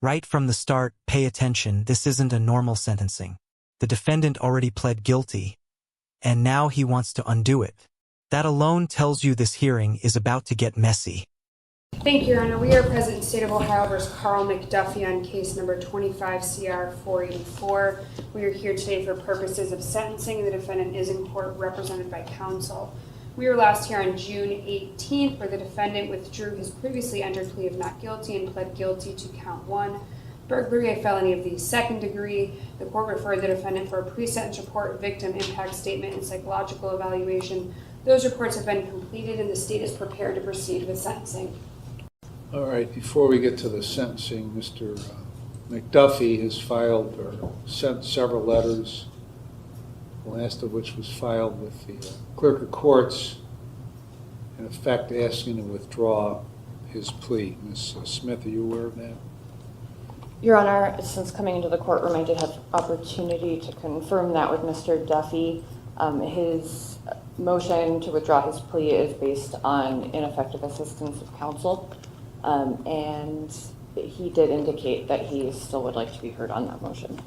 Right from the start, pay attention, this isn't a normal sentencing. The defendant already pled guilty, and now he wants to undo it. That alone tells you this hearing is about to get messy. Thank you, Your Honor. We are present in State of Ohio versus Carl McDuffie on case number 25 CR 484. We are here today for purposes of sentencing. The defendant is in court represented by counsel. We were last here on June 18th, where the defendant withdrew his previously entered plea of not guilty and pled guilty to count 1, burglary, a felony of the second degree. The court referred the defendant for a pre-sentence report, victim impact statement, and psychological evaluation. Those reports have been completed and the state is prepared to proceed with sentencing. All right, before we get to the sentencing, Mr. McDuffie has filed or sent several letters, the last of which was filed with the clerk of courts, in effect asking to withdraw his plea. Ms. Smith, are you aware of that? Your Honor, since coming into the courtroom, I did have opportunity to confirm that with Mr. Duffy. His motion to withdraw his plea is based on ineffective assistance of counsel, and he did indicate that he still would like to be heard on that motion.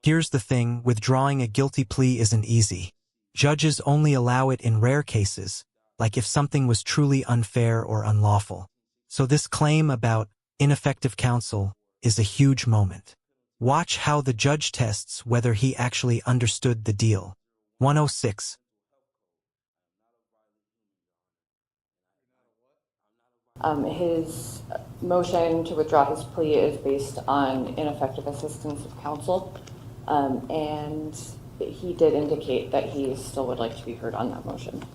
Here's the thing, withdrawing a guilty plea isn't easy. Judges only allow it in rare cases, like if something was truly unfair or unlawful. So this claim about ineffective counsel is a huge moment. Watch how the judge tests whether he actually understood the deal. 106. His motion to withdraw his plea is based on ineffective assistance of counsel, and he did indicate that he still would like to be heard on that motion.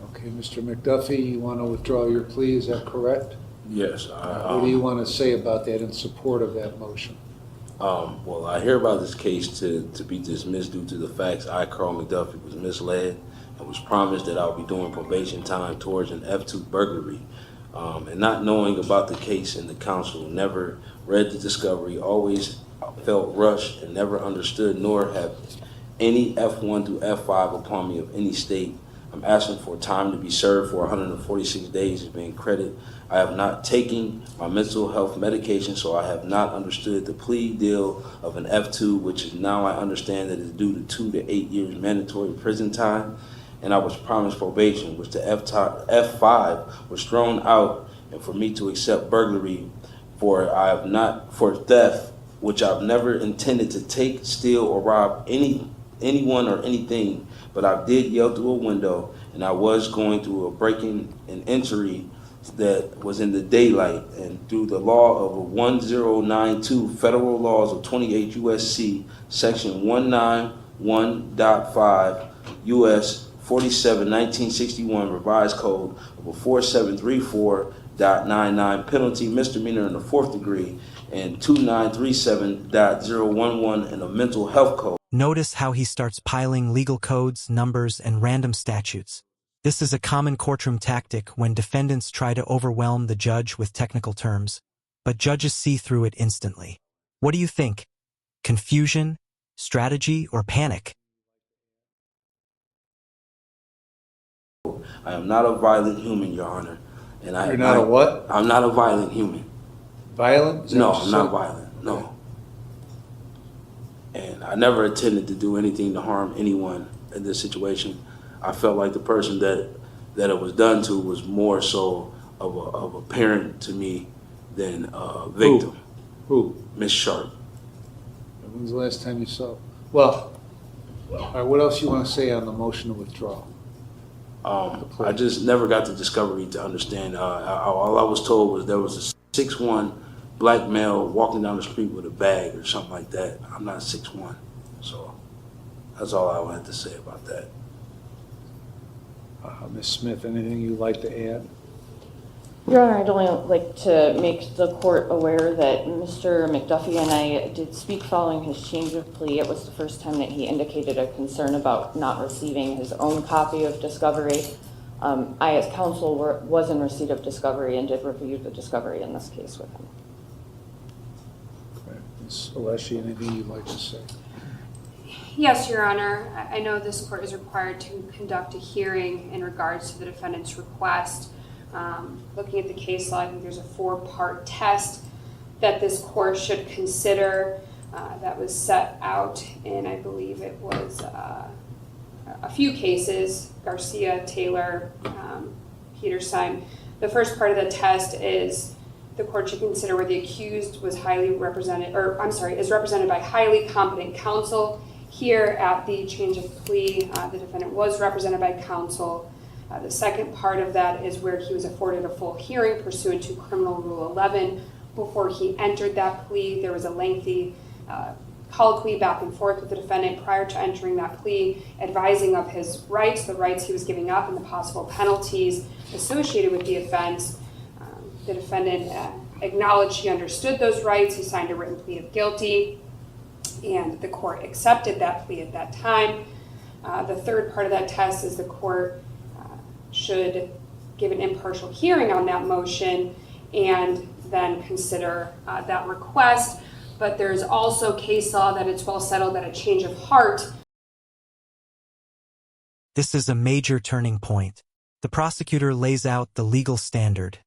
Okay, Mr. McDuffie, you want to withdraw your plea, is that correct? Yes. What do you want to say about that in support of that motion? Well, I hear about this case to be dismissed due to the facts I, Carl McDuffie, was misled and was promised that I would be doing probation time towards an F2 burglary. And not knowing about the case and the counsel, never read the discovery, always felt rushed and never understood nor have any F1 through F5 upon me of any state. I'm asking for time to be served for 146 days as being credit. I have not taken my mental health medication, so I have not understood the plea deal of an F2, which is now I understand that is due to 2 to 8 years mandatory prison time. And I was promised probation, which the F5 was thrown out, and for me to accept burglary for theft, which I've never intended to take, steal, or rob anyone or anything. But I did yell through a window, and I was going through a breaking and entry that was in the daylight, and through the law of 1092 federal laws of 28 USC section 191.5 US 47 1961 revised code of a 4734.99 penalty misdemeanor in the 4th degree and 2937.011 in a mental health code. Notice how he starts piling legal codes, numbers, and random statutes. This is a common courtroom tactic when defendants try to overwhelm the judge with technical terms, but judges see through it instantly. What do you think? Confusion, strategy, or panic? I am not a violent human, Your Honor. And You're not a what? I'm not a violent human. Violent? No, I'm not violent, no. And I never intended to do anything to harm anyone in this situation. I felt like the person that it was done to was more so of a parent to me than a victim. Who? Miss Sharp. When's the last time you saw? Well, all right, what else you want to say on the motion to withdraw? I just never got the discovery to understand. All I was told was there was a 6'1" black male walking down the street with a bag or something like that. I'm not 6'1", so that's all I wanted to say about that. Ms. Smith, anything you'd like to add? Your Honor, I'd only like to make the court aware that Mr. McDuffie and I did speak following his change of plea. It was the first time that he indicated a concern about not receiving his own copy of discovery. I, as counsel, was in receipt of discovery and did review the discovery in this case with him. Okay. Ms. Alessi, anything you'd like to say? Yes, Your Honor. I know this court is required to conduct a hearing in regards to the defendant's request. Looking at the case law, I think there's a 4-part test. that this court should consider that was set out in, I believe it was a few cases, Garcia, Taylor, Peterson. The first part of the test is the court should consider where the accused was highly represented, is represented by highly competent counsel. Here at the change of plea, the defendant was represented by counsel. The second part of that is where he was afforded a full hearing pursuant to Criminal Rule 11. Before he entered that plea, there was a lengthy colloquy back and forth with the defendant prior to entering that plea, advising of his rights, the rights he was giving up, and the possible penalties associated with the offense. The defendant acknowledged he understood those rights. He signed a written plea of guilty, and the court accepted that plea at that time. The third part of that test is the court should give an impartial hearing on that motion and then consider that request. But there's also case law that it's well settled that a change of heart. This is a major turning point. The prosecutor lays out the legal standard.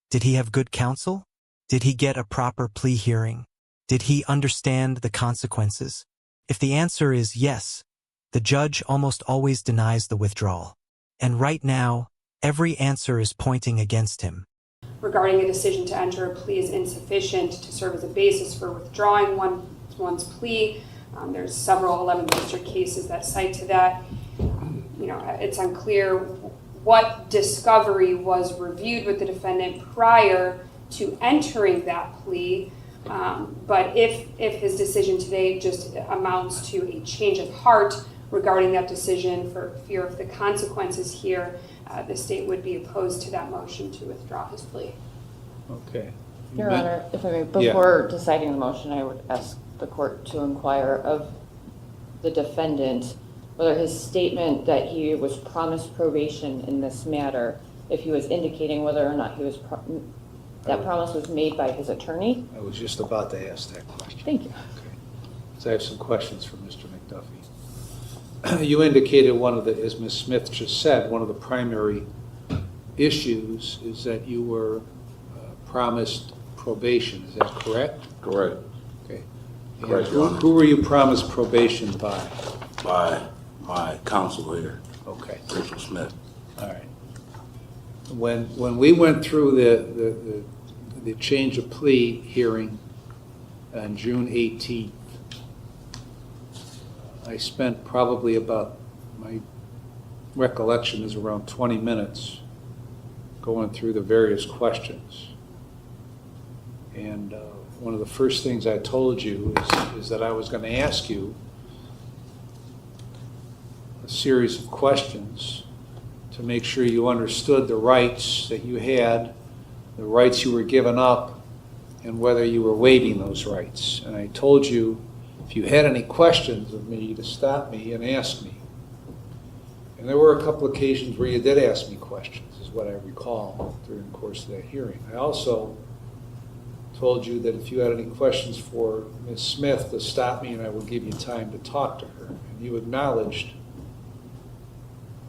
Did he have good counsel? Did he get a proper plea hearing? Did he understand the consequences? If the answer is yes, the judge almost always denies the withdrawal. And right now, every answer is pointing against him. Regarding a decision to enter a plea is insufficient to serve as a basis for withdrawing one's plea. There's several 11th District cases that cite to that. It's unclear what discovery was reviewed with the defendant prior to entering that plea. But if his decision today just amounts to a change of heart regarding that decision for fear of the consequences here, the state would be opposed to that motion to withdraw his plea. Okay. Your Honor, if I may, before deciding the motion, I would ask the court to inquire of the defendant whether his statement that he was promised probation in this matter, if he was indicating whether or not he was that promise was made by his attorney. I was just about to ask that question. Thank you. Okay. So I have some questions for Mr. McDuffie. You indicated as Ms. Smith just said, one of the primary issues is that you were promised probation. Is that correct? Correct. Okay. Correct, Your Honor. Who were you promised probation by? By my counsel here, Okay. Rachel Smith. All right. When we went through the change of plea hearing on June 18th, I spent probably about, my recollection is around 20 minutes going through the various questions. And one of the first things I told you is that I was going to ask you a series of questions to make sure you understood the rights that you had, the rights you were giving up, and whether you were waiving those rights. And I told you if you had any questions of me to stop me and ask me. And there were a couple occasions where you did ask me questions, is what I recall during the course of that hearing. I also told you that if you had any questions for Ms. Smith to stop me and I would give you time to talk to her. And you acknowledged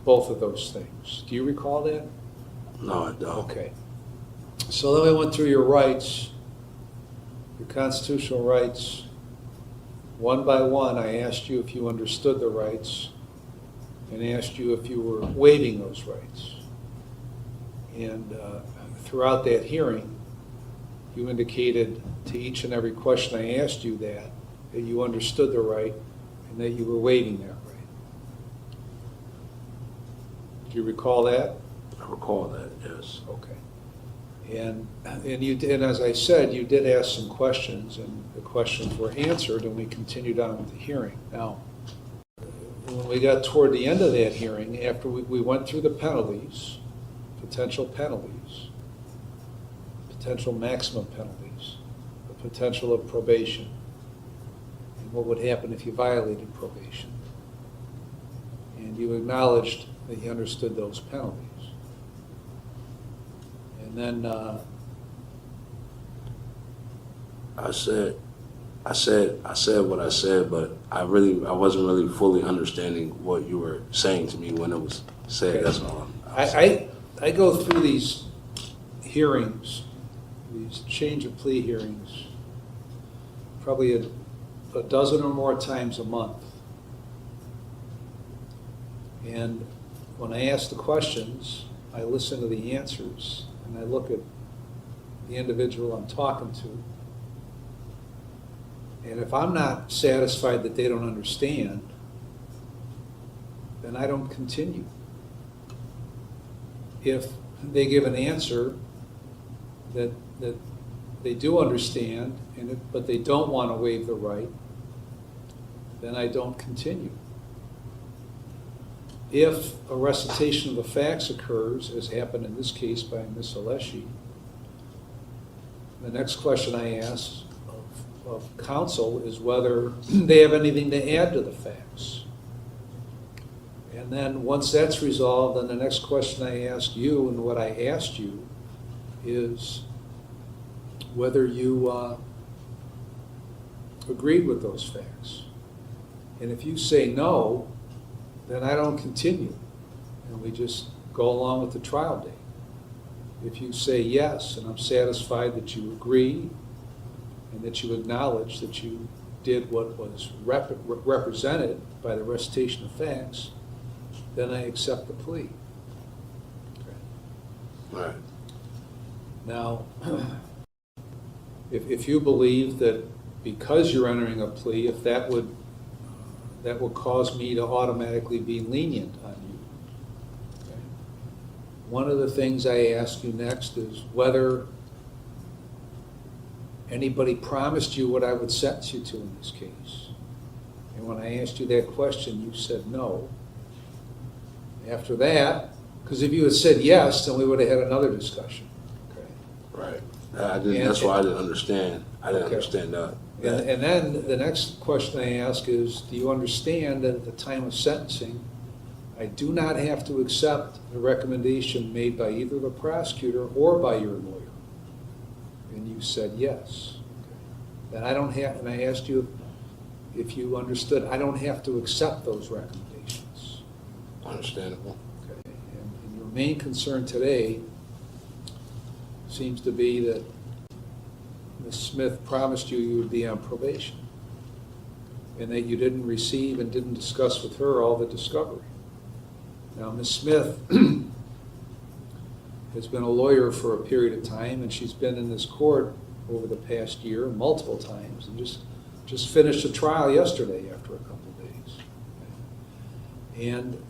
both of those things. Do you recall that? No, I don't. Okay. So then I went through your rights, your constitutional rights. One by one, I asked you if you understood the rights and asked you if you were waiving those rights. And throughout that hearing, you indicated to each and every question I asked you that you understood the right and that you were waiving that right. Do you recall that? I recall that, yes. Okay. And as I said, you did ask some questions, and the questions were answered, and we continued on with the hearing. Now, when we got toward the end of that hearing, after we went through the penalties, potential maximum penalties, the potential of probation, and what would happen if you violated probation. And you acknowledged that you understood those penalties. And then I said what I said, but I wasn't really fully understanding what you were saying to me when it was said. Okay. That's all. I go through these hearings these change of plea hearings probably a dozen or more times a month. And when I ask the questions, I listen to the answers, and I look at the individual I'm talking to. And if I'm not satisfied that they don't understand, then I don't continue. If they give an answer that they do understand, but they don't want to waive the right, then I don't continue. If a recitation of the facts occurs, as happened in this case by Ms. Alessi, the next question I ask of counsel is whether they have anything to add to the facts. And then once that's resolved, then the next question I ask you, and what I asked you, is whether you agreed with those facts. And if you say no, then I don't continue, and we just go along with the trial date. If you say yes, and I'm satisfied that you agree, and that you acknowledge that you did what was represented by the recitation of facts, then I accept the plea. Okay. All right. Now, if you believe that because you're entering a plea, if that would cause me to automatically be lenient on you. Okay. One of the things I ask you next is whether anybody promised you what I would sentence you to in this case. And when I asked you that question, you said no. After that, because if you had said yes, then we would have had another discussion. Okay. Right. That's why I didn't understand. I didn't understand that. And then the next question I ask is, do you understand that at the time of sentencing, I do not have to accept the recommendation made by either the prosecutor or by your lawyer? And you said yes. Then I don't have, and I asked you if you understood, I don't have to accept those recommendations. Understandable. Okay. And your main concern today seems to be that Ms. Smith promised you would be on probation, and that you didn't receive and didn't discuss with her all the discovery. Now, Ms. Smith has been a lawyer for a period of time, and she's been in this court over the past year multiple times, and just finished a trial yesterday after a couple of days. And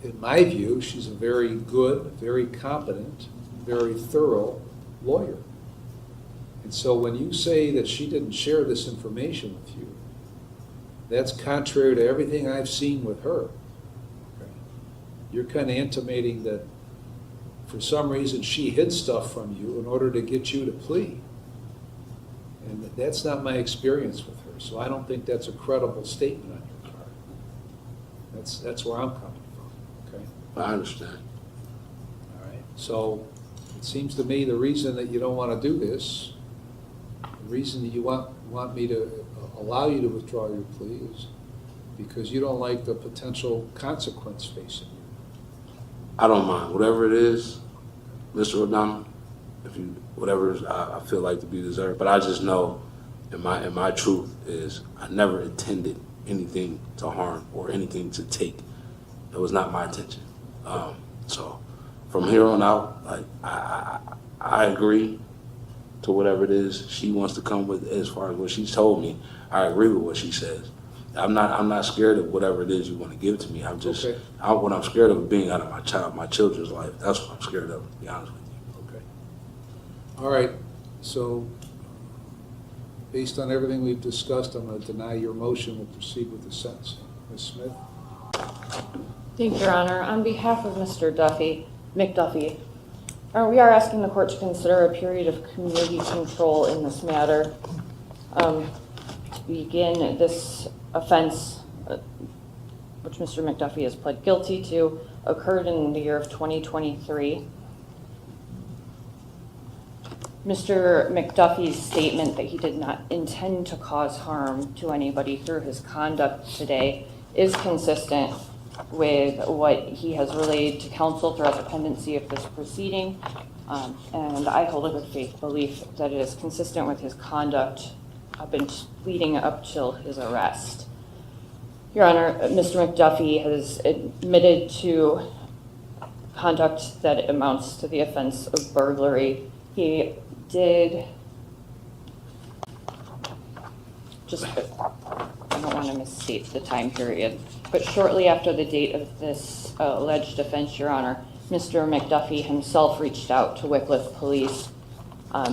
in my view, she's a very good, very competent, very thorough lawyer. And so when you say that she didn't share this information with you, that's contrary to everything I've seen with her. Okay. You're kind of intimating that for some reason she hid stuff from you in order to get you to plea. And that's not my experience with her, so I don't think that's a credible statement on your part. That's where I'm coming from, okay? I understand. All right, so it seems to me the reason that you don't want to do this, the reason that you want me to allow you to withdraw your plea is because you don't like the potential consequence facing you. I don't mind. Whatever it is, Mr. O'Donnell, if you, whatever I feel like to be deserved. But I just know, in my truth is, I never intended anything to harm or anything to take. It was not my intention. So from here on out, like I agree to whatever it is she wants to come with as far as what she's told me. I agree with what she says. I'm not scared of whatever it is you want to give to me. I'm just Okay. what I'm scared of is being out of my children's life. That's what I'm scared of, to be honest with you. Okay. All right, so based on everything we've discussed, I'm going to deny your motion. We'll proceed with the sentencing. Ms. Smith? Thank you, Your Honor. On behalf of Mr. McDuffie, we are asking the court to consider a period of community control in this matter. To begin, this offense, which Mr. McDuffie has pled guilty to, occurred in the year of 2023. Mr. McDuffie's statement that he did not intend to cause harm to anybody through his conduct today is consistent with what he has relayed to counsel throughout the pendency of this proceeding. And I hold a good faith belief that it is consistent with his conduct leading up till his arrest. Your Honor, Mr. McDuffie has admitted to conduct that amounts to the offense of burglary. He did I don't want to misstate the time period, but shortly after the date of this alleged offense, Your Honor, Mr. McDuffie himself reached out to Wickliffe Police.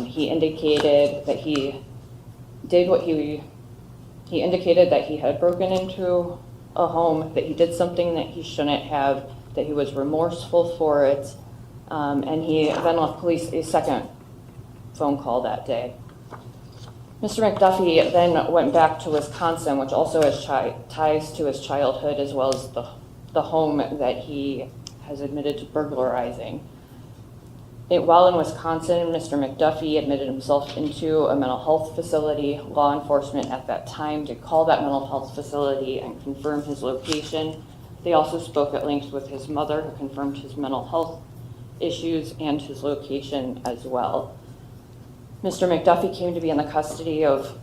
He indicated that he indicated that he had broken into a home, that he did something that he shouldn't have, that he was remorseful for it, and he then left police a second phone call that day. Mr. McDuffie then went back to Wisconsin, which also has ties to his childhood, as well as the home that he has admitted to burglarizing. While in Wisconsin, Mr. McDuffie admitted himself into a mental health facility. Law enforcement at that time did call that mental health facility and confirm his location. They also spoke at length with his mother, who confirmed his mental health issues and his location as well. Mr. McDuffie came to be in the custody of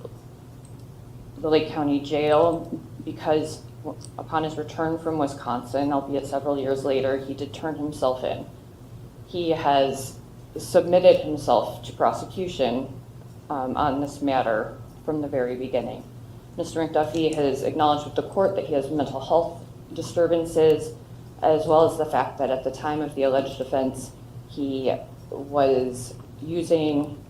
the Lake County Jail because upon his return from Wisconsin, albeit several years later, he did turn himself in. He has submitted himself to prosecution on this matter from the very beginning. Mr. McDuffie has acknowledged with the court that he has mental health disturbances, as well as the fact that at the time of the alleged offense, he was using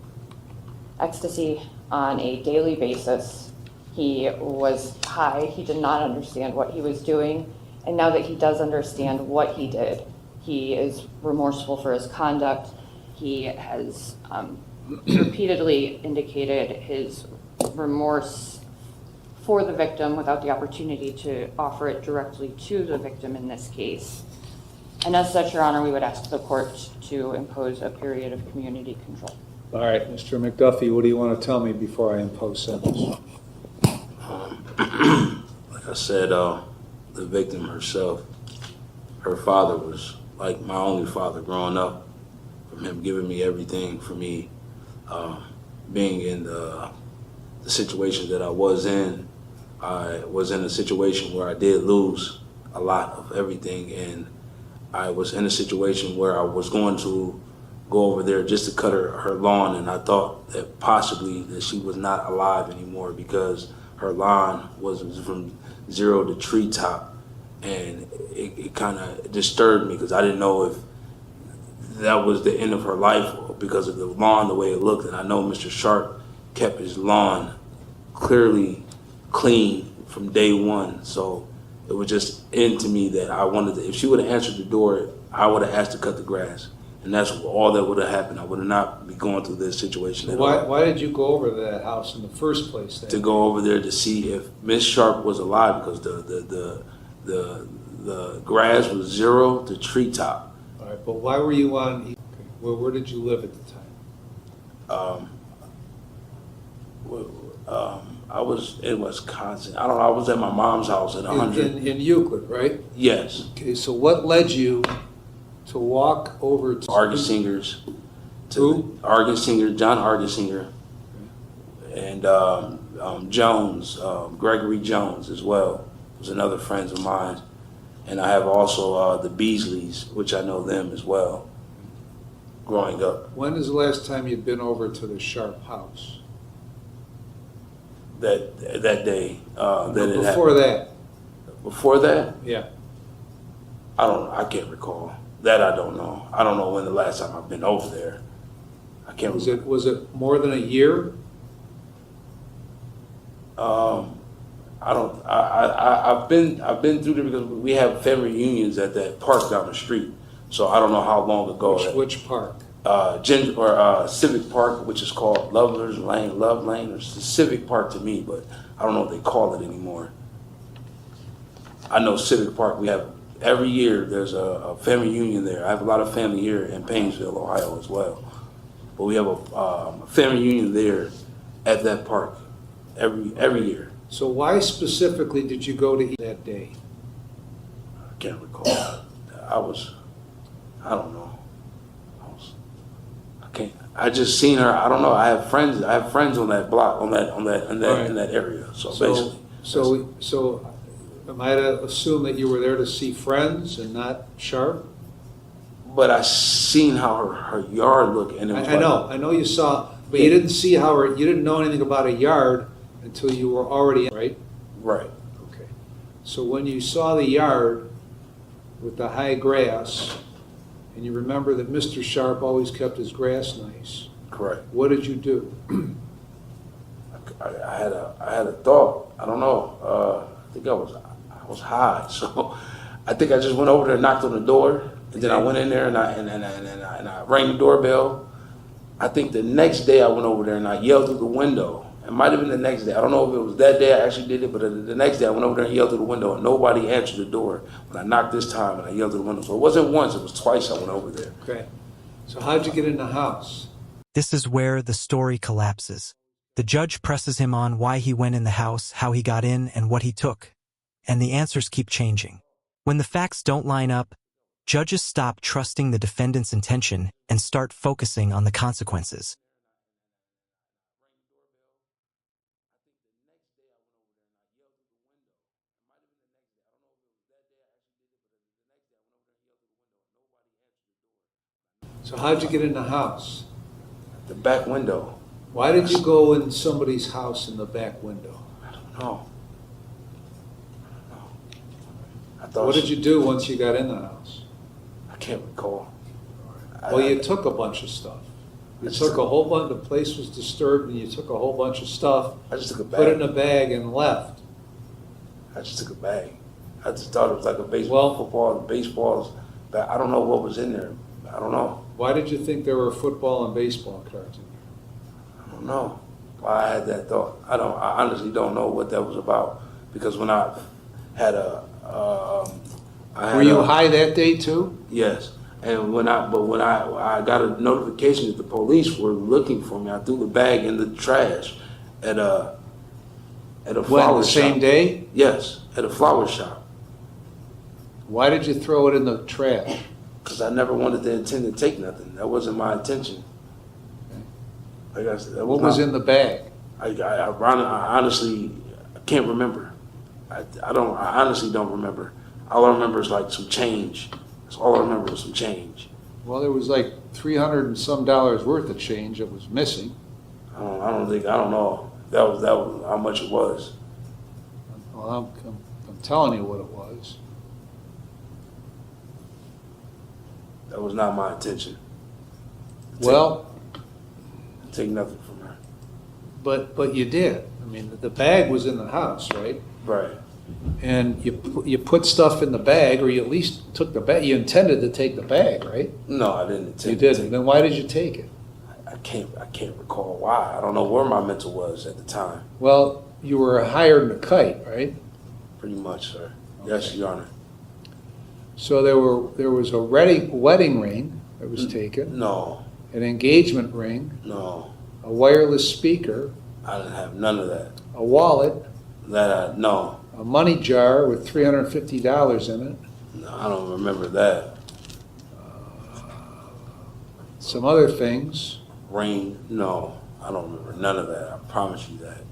ecstasy on a daily basis. He was high. He did not understand what he was doing. And now that he does understand what he did, he is remorseful for his conduct. He has repeatedly indicated his remorse for the victim without the opportunity to offer it directly to the victim in this case. And as such, Your Honor, we would ask the court to impose a period of community control. All right, Mr. McDuffie, what do you want to tell me before I impose sentence? Like I said, the victim herself, her father was like my only father growing up, from him giving me everything, for me being in the situation that I was in a situation where I did lose a lot of everything, and I was in a situation where I was going to go over there just to cut her lawn, and I thought that possibly that she was not alive anymore because her lawn was from zero to treetop, and it kind of disturbed me because I didn't know if that was the end of her life because of the lawn, the way it looked. And I know Mr. Sharp kept his lawn clearly clean from day one, so it was just into me that I wanted to, if she would have answered the door, I would have asked to cut the grass. And that's all that would have happened. I would have not be going through this situation at all. Why did you go over to that house in the first place then? To go over there to see if Miss Sharp was alive, because the grass was zero to treetop. All right, but why were you on, where did you live at the time? I was in Wisconsin. I don't know, I was at my mom's house at 100. In Euclid, right? Yes. Okay, so what led you to walk over to Argensingers. Who? John Argensinger, and Jones, Gregory Jones as well, was another friends of mine. And I have also the Beasleys, which I know them as well, growing up. When is the last time you'd been over to the Sharp house? That day. Before that? Before that? Yeah. I can't recall. That I don't know. I don't know when the last time I've been over there. I can't. Was it more than a year? I don't. I've been through there because we have family reunions at that park down the street. So I don't know how long ago. Which park? Civic Park, which is called Love Lane, or it's the Civic Park to me, but I don't know what they call it anymore. I know Civic Park. We have every year. There's a family reunion there. I have a lot of family here in Painesville, Ohio, as well. But we have a family reunion there at that park every year. So why specifically did you go to eat that day? I can't recall. I don't know. I just seen her. I don't know. I have friends on that block, in that area. So basically, So am I to assume that you were there to see friends and not Sharp? but I seen how her yard looked, and it was I know you saw, but you didn't see how you didn't know anything about a yard until you were already in, right? right. Okay. So when you saw the yard with the high grass, and you remember that Mr. Sharp always kept his grass nice, Correct. what did you do? I had a thought. I don't know. I think I was high, so I think I just went over there and knocked on the door, and then I went in there and I rang the doorbell. I think the next day I went over there and I yelled through the window. It might have been the next day. I don't know if it was that day I actually did it, but the next day I went over there and yelled through the window, and nobody answered the door when I knocked this time and I yelled through the window. So it wasn't once; it was twice I went over there. Okay. So how'd you get in the house? This is where the story collapses. The judge presses him on why he went in the house, how he got in, and what he took. And the answers keep changing. When the facts don't line up, judges stop trusting the defendant's intention and start focusing on the consequences. So how'd you get in the house? The back window. Why did you go in somebody's house in the back window? No. I thought. What did you do once you got in the house? I can't recall. Well, you took a bunch of stuff. You took a whole bunch, the place was disturbed, and you took a whole bunch of stuff, I just took a put it in bag. a bag, and left. I just took a bag. I just thought it was like a baseball, football, baseballs. But I don't know what was in there. I don't know. Why did you think there were football and baseball cards in there? I don't know why I had that thought. I honestly don't know what that was about, because when I had Were you high that day too? Yes, and when I got a notification that the police were looking for me, I threw the bag in the trash at a flower shop. Same day? Yes, at a flower shop. Why did you throw it in the trash? Because I never wanted to intend to take nothing. That wasn't my intention. Like I said, What was in the bag? I honestly can't remember. I honestly don't remember. All I remember is like some change. That's all I remember was some change. Well, there was like $300 and some worth of change that was missing. I don't know. That was how much it was. Well, I'm telling you what it was. That was not my intention. Well, Take nothing from her. but you did. I mean, the bag was in the house, right? Right. And you put stuff in the bag, or you at least took the bag. You intended to take the bag, right? No, I didn't intend You to didn't. take Then why did you take it? I can't recall why. I don't know where my mental was at the time. Well, you were higher than a kite, right? Pretty much, sir. Yes, Your Honor. So there was a wedding ring that was taken, No, an engagement ring, no. a wireless speaker, I didn't have none of that. a wallet, No. a money jar with $350 in it, No, I don't remember that. some other things. Ring? No, I don't remember none of that. I promise you that.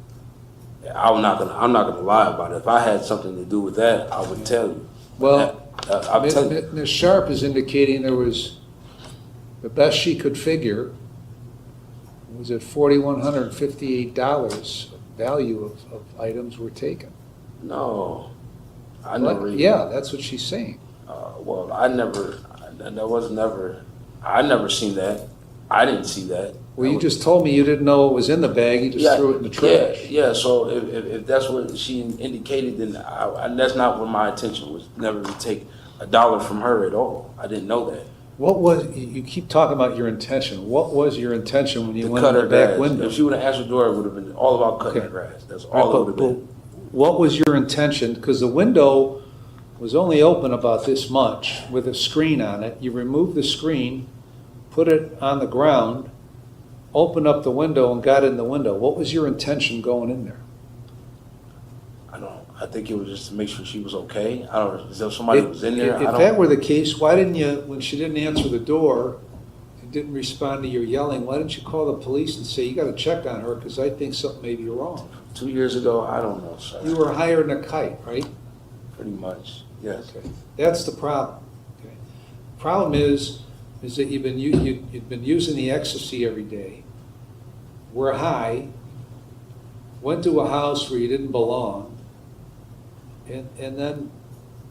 Yeah, I'm not gonna lie about it. If I had something to do with that, I would tell you. Well, I'll tell you. Ms. Sharp is indicating there was, the best she could figure was that $4,158 value of items were taken. No, I never. Yeah, that's what she's saying. Well, I never seen that. I didn't see that. Well, you just told me you didn't know it was in the bag, you just threw it in the trash. Yeah. So if that's what she indicated, then that's not what my intention was. Never to take $1 from her at all. I didn't know that. What was, you keep talking about your intention. What was your intention when you went in Cut the her back grass. window? If she would have answered the door, it would have been all about cutting Okay. the grass. That's all it would have been. What was your intention? Because the window was only open about this much with a screen on it. You removed the screen, put it on the ground, opened up the window and got in the window. What was your intention going in there? I think it was just to make sure she was okay. I don't know if somebody was in there. If that were the case, why didn't you, when she didn't answer the door, didn't respond to your yelling, why didn't you call the police and say, you got to check on her because I think something may be wrong? 2 years ago, I don't know, sir. You were higher than a kite, right? Pretty much, yes. Okay. That's the problem. Okay. Problem is that you've been using the ecstasy every day. We're high, went to a house where you didn't belong, and then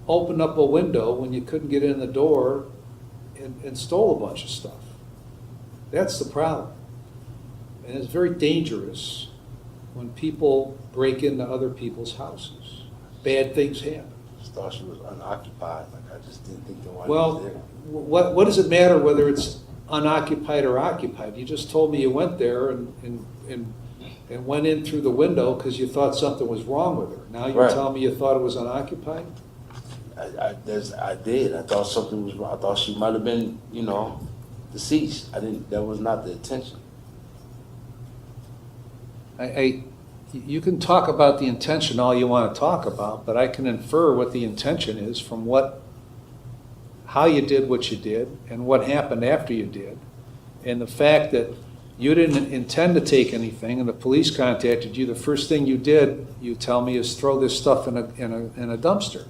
opened up a window when you couldn't get in the door and stole a bunch of stuff. That's the problem. And it's very dangerous when people break into other people's houses. Bad things happen. I just thought she was unoccupied, like I just didn't think the one Well, was there. what does it matter whether it's unoccupied or occupied? You just told me you went there and went in through the window because you thought something was wrong with her. Now you're Right. telling me you thought it was unoccupied? I did. I thought something was wrong. I thought she might have been, deceased. That was not the intention. You can talk about the intention all you want to talk about, but I can infer what the intention is from how you did what you did and what happened after you did. And the fact that you didn't intend to take anything and the police contacted you, the first thing you did, you tell me, is throw this stuff in a dumpster.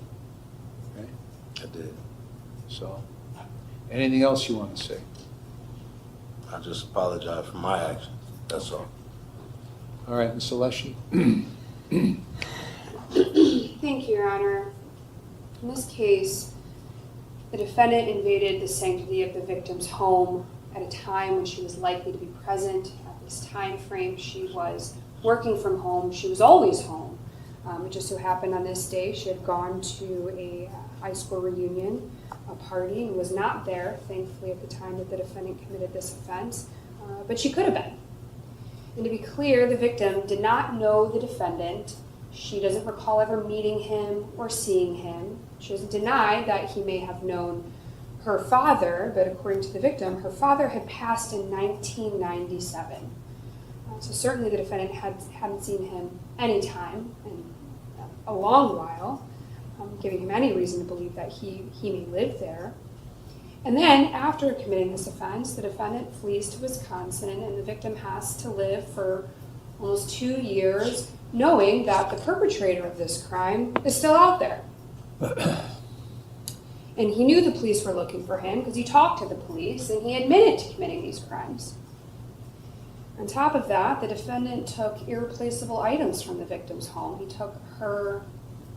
Okay? I did. So, anything else you want to say? I just apologize for my actions. That's all. All right, Ms. Alessi. Thank you, Your Honor. In this case, the defendant invaded the sanctity of the victim's home at a time when she was likely to be present. At this time frame, she was working from home. She was always home. It just so happened on this day she had gone to a high school reunion, a party, and was not there, thankfully, at the time that the defendant committed this offense, but she could have been. And to be clear, the victim did not know the defendant. She doesn't recall ever meeting him or seeing him. She doesn't deny that he may have known her father, but according to the victim, her father had passed in 1997. So certainly the defendant hadn't seen him any time in a long while, giving him any reason to believe that he may live there. And then, after committing this offense, the defendant flees to Wisconsin, and the victim has to live for almost 2 years, knowing that the perpetrator of this crime is still out there. And he knew the police were looking for him because he talked to the police, and he admitted to committing these crimes. On top of that, the defendant took irreplaceable items from the victim's home. He took her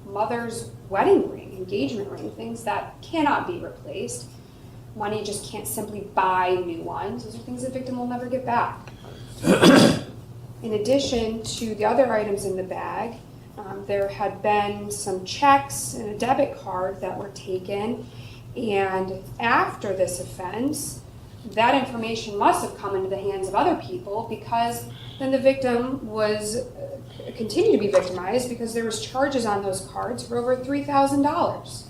mother's wedding ring, engagement ring, things that cannot be replaced. Money just can't simply buy new ones. Those are things the victim will never get back. In addition to the other items in the bag, there had been some checks and a debit card that were taken. And after this offense, that information must have come into the hands of other people, because then the victim was continued to be victimized because there was charges on those cards for over $3,000.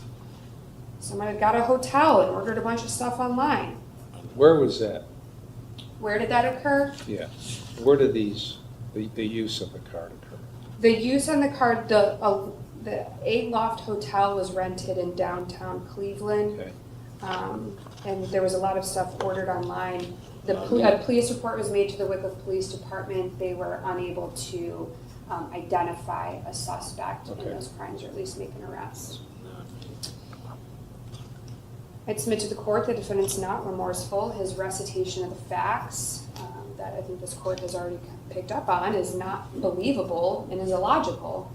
Someone had got a hotel and ordered a bunch of stuff online. Where was that? Where did that occur? Yeah. Where did the use of the card occur? The use on the card, the 8 Loft Hotel was rented in downtown Cleveland. Okay. And there was a lot of stuff ordered online. A police report was made to the Wycliffe Police Department. They were unable to identify a suspect in those crimes, or at least make an arrest. I'd submit to the court the defendant's not remorseful. His recitation of the facts that I think this court has already picked up on is not believable and is illogical.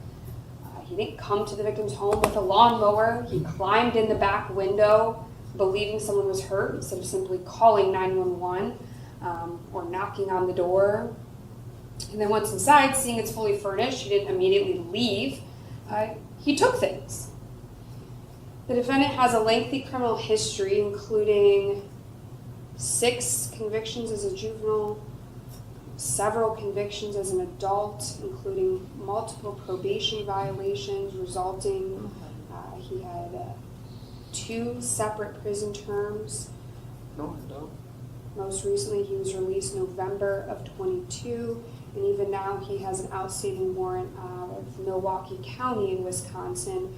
He didn't come to the victim's home with a lawnmower. He climbed in the back window believing someone was hurt instead of simply calling 911 or knocking on the door. And then once inside, seeing it's fully furnished, he didn't immediately leave. He took things. The defendant has a lengthy criminal history, including 6 convictions as a juvenile, several convictions as an adult, including multiple probation violations resulting. He had 2 separate prison terms. No, I don't. Most recently, he was released November of 22, and even now he has an outstanding warrant out of Milwaukee County in Wisconsin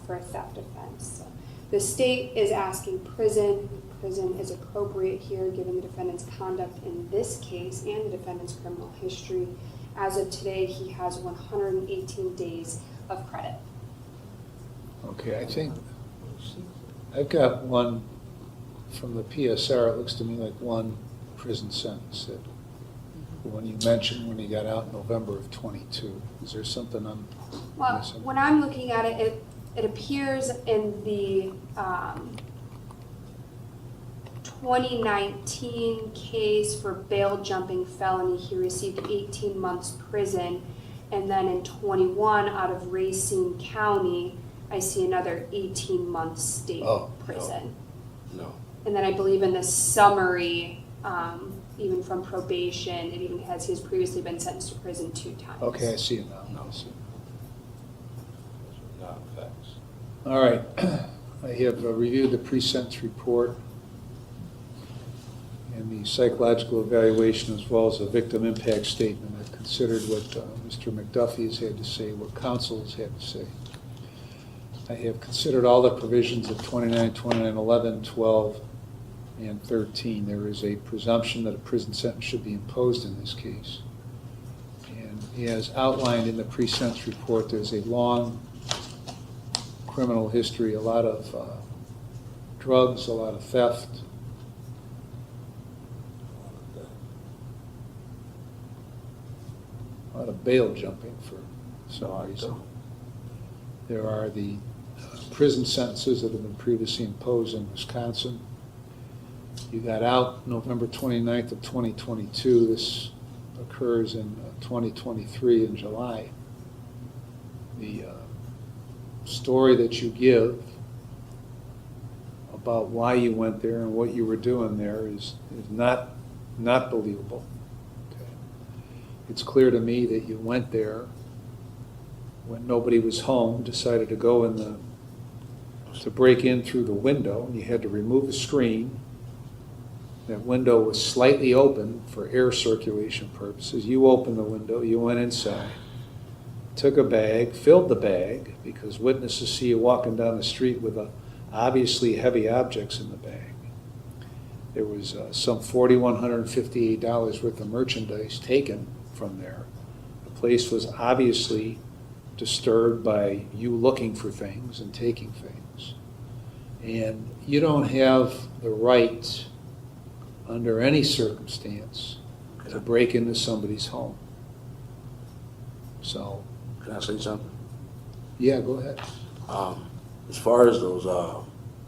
for a theft offense. So the state is asking prison. prison is appropriate here given the defendant's conduct in this case and the defendant's criminal history. As of today, he has 118 days of credit. Okay, I think I've got one from the PSR. It looks to me like one prison sentence that when you mentioned when he got out in November of 22. Is there something I'm Well, missing? when I'm looking at it, it appears in the 2019 case for bail jumping felony. He received 18 months prison, and then in 21 out of Racine County, I see another 18 months state prison. No. And then I believe in the summary, even from probation, it even has he has previously been sentenced to prison 2 times. Okay, I see it now. No. I see it. Not facts. All right, I have reviewed the pre-sentence report and the psychological evaluation as well as a victim impact statement. I've considered what Mr. McDuffie has had to say, what counsel has had to say. I have considered all the provisions of 29, 29, 11, 12, and 13. There is a presumption that a prison sentence should be imposed in this case. And as outlined in the pre-sentence report, there's a long criminal history, a lot of drugs, a lot of theft, a lot of bail jumping for some reason. There are the prison sentences that have been previously imposed in Wisconsin. You got out November 29th of 2022. This occurs in 2023 in July. The story that you give about why you went there and what you were doing there is not believable. Okay. It's clear to me that you went there when nobody was home, decided to go to break in through the window, and you had to remove a screen. That window was slightly open for air circulation purposes. You opened the window, you went inside, took a bag, filled the bag, because witnesses see you walking down the street with obviously heavy objects in the bag. There was some $4,158 worth of merchandise taken from there. The place was obviously disturbed by you looking for things and taking things. And you don't have the right, under any circumstance, to break into somebody's home. So. Can I say something? Yeah, go ahead. As far as those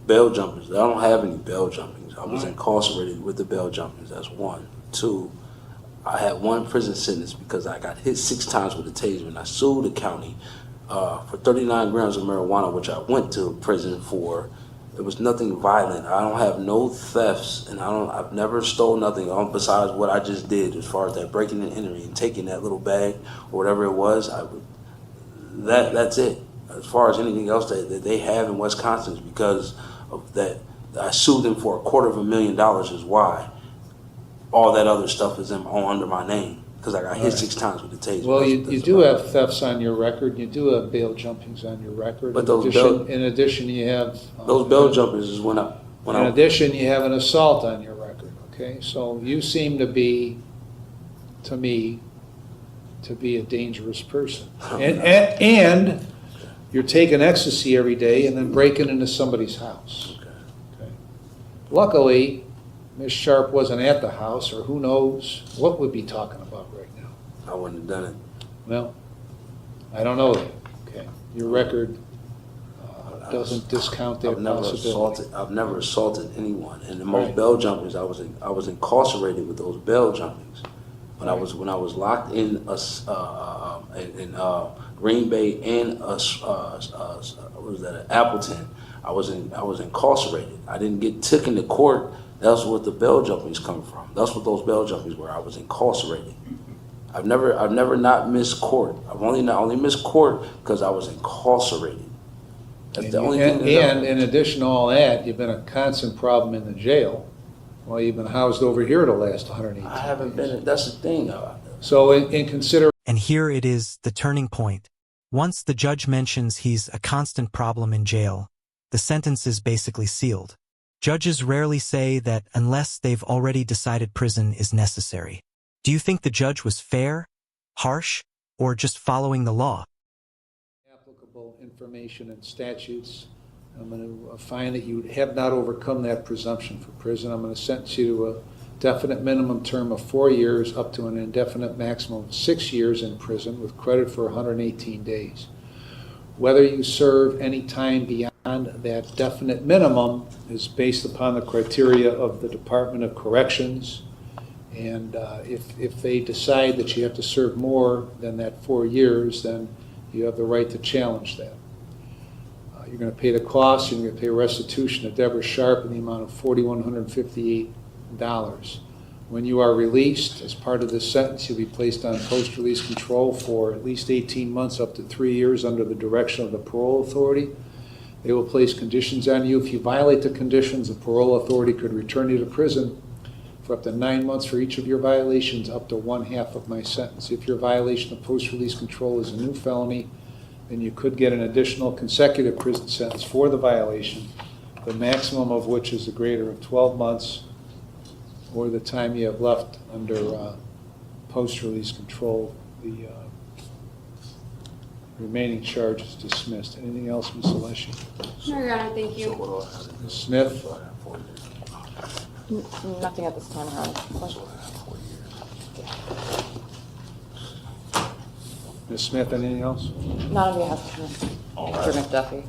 bail jumpers, I don't have any bail jumpings. I was incarcerated with the bail jumpings. That's one. Two, I had one prison sentence because I got hit 6 times with a taser, and I sued the county for 39 grams of marijuana, which I went to prison for. It was nothing violent. I don't have no thefts, and I've never stole nothing besides what I just did as far as that breaking and entering and taking that little bag or whatever it was. That's it. As far as anything else that they have in Wisconsin is because of that. I sued them for $250,000 is why. All that other stuff is all under my name because I got hit 6 times with the taser. Well, you do have thefts on your record. You do have bail jumpings on your record. But in addition, you have those bail jumpers is when in addition, you have an assault on your record. Okay, so you seem to be, to me, a dangerous person, and you're taking ecstasy every day and then breaking into somebody's house. Okay. Luckily, Ms. Sharp wasn't at the house, or who knows what we'd be talking about right now. I wouldn't have done it. Well, I don't know that. Okay, your record doesn't discount that possibility. I've never assaulted anyone, and the most bail jumpings I was incarcerated with those bail jumpings. When I was locked in Green Bay and Appleton, I was incarcerated. I didn't get taken to court. That's what the bail jumpings come from. That's what those bail jumpings were. I was incarcerated. I've never not missed court. I've only missed court because I was incarcerated. That's the only thing. And in addition to all that, you've been a constant problem in the jail. Well, you've been housed over here the last 118 I haven't days. been. That's the thing. So in consider. And here it is, the turning point. Once the judge mentions he's a constant problem in jail, the sentence is basically sealed. Judges rarely say that unless they've already decided prison is necessary. Do you think the judge was fair, harsh, or just following the law? Applicable information and statutes. I'm going to find that you have not overcome that presumption for prison. I'm going to sentence you to a definite minimum term of 4 years up to an indefinite maximum of 6 years in prison with credit for 118 days. Whether you serve any time beyond that definite minimum is based upon the criteria of the Department of Corrections. And if they decide that you have to serve more than that 4 years, then you have the right to challenge that. You're going to pay the costs. You're going to pay restitution to Deborah Sharp in the amount of $4,158. When you are released, as part of this sentence, you'll be placed on post-release control for at least 18 months up to 3 years under the direction of the parole authority. They will place conditions on you. If you violate the conditions, the parole authority could return you to prison for up to 9 months for each of your violations, up to 1/2 of my sentence. If your violation of post-release control is a new felony, then you could get an additional consecutive prison sentence for the violation, the maximum of which is the greater of 12 months or the time you have left under post-release control. The remaining charge is dismissed. Anything else, Ms. Alessi? No, Your Honor, thank you. Ms. Smith? Nothing at this time, Your Honor. Ms. Smith, anything else? Not on behalf of Mr. McDuffie.